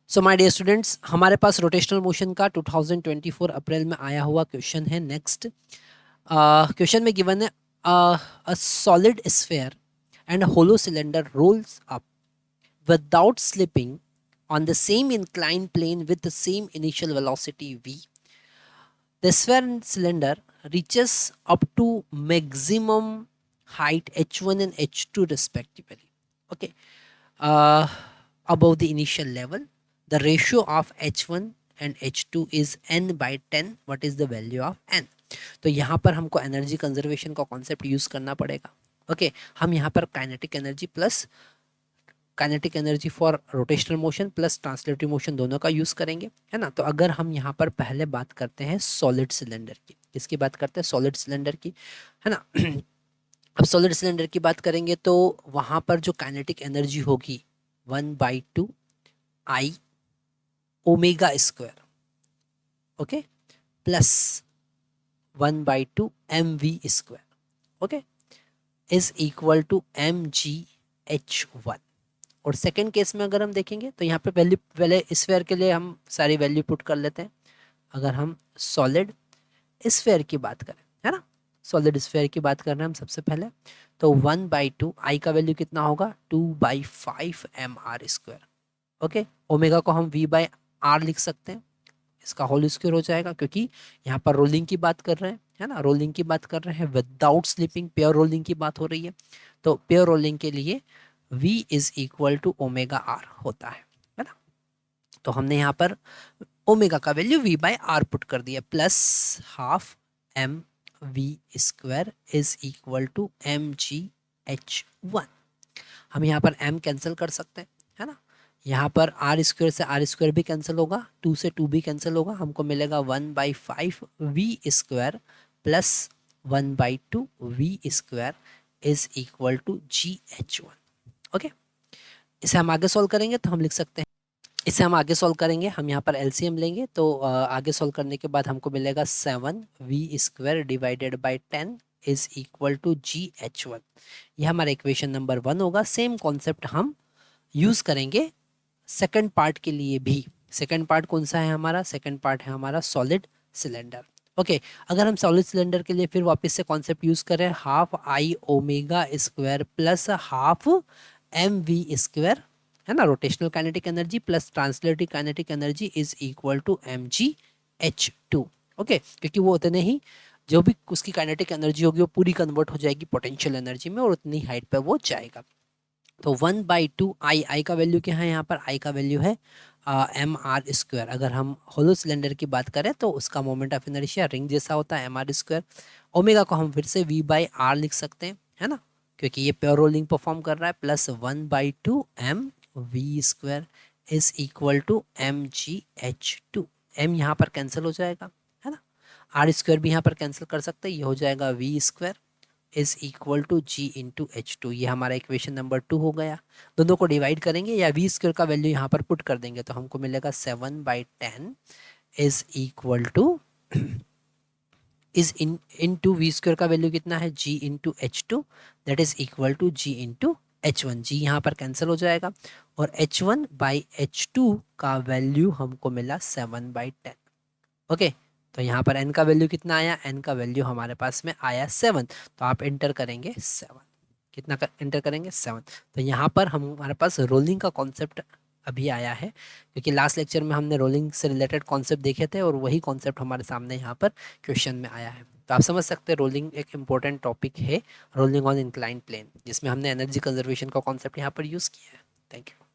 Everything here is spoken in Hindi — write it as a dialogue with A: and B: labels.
A: सो माय डियर स्टूडेंट्स, हमारे पास रोटेशनल मोशन का 2024 अप्रैल में आया हुआ क्वेश्चन है। नेक्स्ट क्वेश्चन में गिवन है a solid sphere and hollow cylinder rolls up without slipping on the same inclined plane with the same initial velocity v. The sphere and cylinder reaches up to maximum height h1 and h2 respectively. Okay, uh, above the initial level. The ratio of h1 and h2 is n by 10. What is the value of n? तो यहाँ पर हमको एनर्जी कंजर्वेशन का कॉन्सेप्ट यूज करना पड़ेगा। ओके, हम यहाँ पर kinetic energy plus kinetic energy for rotational motion plus translative motion दोनों का यूज करेंगे, है ना। तो अगर हम यहाँ पर पहले बात करते हैं सॉलिड सिलेंडर की, किसकी बात करते हैं? सॉलिड सिलेंडर की, है ना। अब सॉलिड सिलेंडर की बात करेंगे तो वहां पर जो काइनेटिक एनर्जी होगी 1/2 I omega square, okay, plus 1/2 m v square, okay, is equal to mgh1। और सेकेंड केस में अगर हम देखेंगे तो यहाँ पे वैल्यू पहले स्फीयर के लिए हम सारी वैल्यू पुट कर लेते हैं। अगर हम सॉलिड स्फीयर की बात करें, है ना, सॉलिड स्फीयर की बात कर रहे हैं हम सबसे पहले, तो 1/2 आई का वैल्यू कितना होगा? 2/5 m r square, okay. Omega को हम v/r लिख सकते हैं, इसका होल स्क्वायर हो जाएगा, क्योंकि यहाँ पर रोलिंग की बात कर रहे हैं, है ना, रोलिंग की बात कर रहे हैं विदाउट स्लिपिंग, प्योर रोलिंग की बात हो रही है। तो प्योर रोलिंग के लिए v is equal to omega r होता है ना। तो हमने यहाँ पर ओमेगा का वैल्यू v/r पुट कर दिया, plus half m v square is equal to mgh1। हम यहाँ पर m कैंसिल कर सकते हैं, है ना। यहाँ पर आर स्क्वायर से आर स्क्वायर भी कैंसिल होगा, 2 से 2 भी कैंसिल होगा, हमको मिलेगा 1/5 v square plus 1/2 v square is equal to gh1। Okay, इसे हम आगे सॉल्व करेंगे तो हम लिख सकते हैं, इसे हम आगे सॉल्व करेंगे, हम यहाँ पर एलसीएम लेंगे तो आगे सॉल्व करने के बाद हमको मिलेगा 7 v square divided by 10 is equal to gh1। ये हमारा इक्वेशन नंबर 1 होगा। सेम कॉन्सेप्ट हम यूज करेंगे सेकंड पार्ट के लिए भी। सेकंड पार्ट कौन सा है हमारा? सेकंड पार्ट है हमारा सॉलिड सिलेंडर। ओके, अगर हम सॉलिड सिलेंडर के लिए फिर वापस से कॉन्सेप्ट यूज करें, half I omega square plus half m v square, है ना, rotational kinetic energy plus translative kinetic energy is equal to mgh2। Okay, क्योंकि वो उतने ही जो भी उसकी काइनेटिक एनर्जी होगी वो पूरी कन्वर्ट हो जाएगी पोटेंशियल एनर्जी में और उतनी हाइट पर वो जाएगा। तो 1/2 आई का वैल्यू क्या है यहाँ पर? आई का वैल्यू है एम आर स्क्वायर। अगर हम होलो सिलेंडर की बात करें तो उसका मोमेंट ऑफ इनर्शिया रिंग जैसा होता है, एम आर स्क्वायर। ओमेगा को हम फिर से v/r लिख सकते हैं, है ना, क्योंकि ये प्योर रोलिंग परफॉर्म कर रहा है, plus 1/2 m v square is equal to mgh2। M यहाँ पर कैंसिल हो जाएगा, है ना, आर स्क्वायर भी यहाँ पर कैंसिल कर सकते हैं, ये हो जाएगा v square is equal to g into h2। ये हमारा इक्वेशन नंबर 2 हो गया। दोनों को डिवाइड करेंगे या वी स्क्वायर का वैल्यू यहाँ पर पुट कर देंगे तो हमको मिलेगा 7/10 is equal to is in to v square का वैल्यू कितना है? g into h2, that is equal to g into h1। G यहाँ पर कैंसिल हो जाएगा और h1/h2 का वैल्यू हमको मिला 7/10। ओके, तो यहाँ पर n का वैल्यू कितना आया? n का वैल्यू हमारे पास में आया 7। तो आप एंटर करेंगे 7, कितना एंटर करेंगे? 7। तो यहाँ पर हमारे पास रोलिंग का कॉन्सेप्ट अभी आया है, क्योंकि लास्ट लेक्चर में हमने रोलिंग से रिलेटेड कॉन्सेप्ट देखे थे और वही कॉन्सेप्ट हमारे सामने यहाँ पर क्वेश्चन में आया है। तो आप समझ सकते हैं रोलिंग एक इम्पोर्टेंट टॉपिक है, रोलिंग ऑन इंक्लाइन प्लेन, जिसमें हमने एनर्जी कंजर्वेशन का कॉन्सेप्ट यहाँ पर यूज़ किया है। Thank you.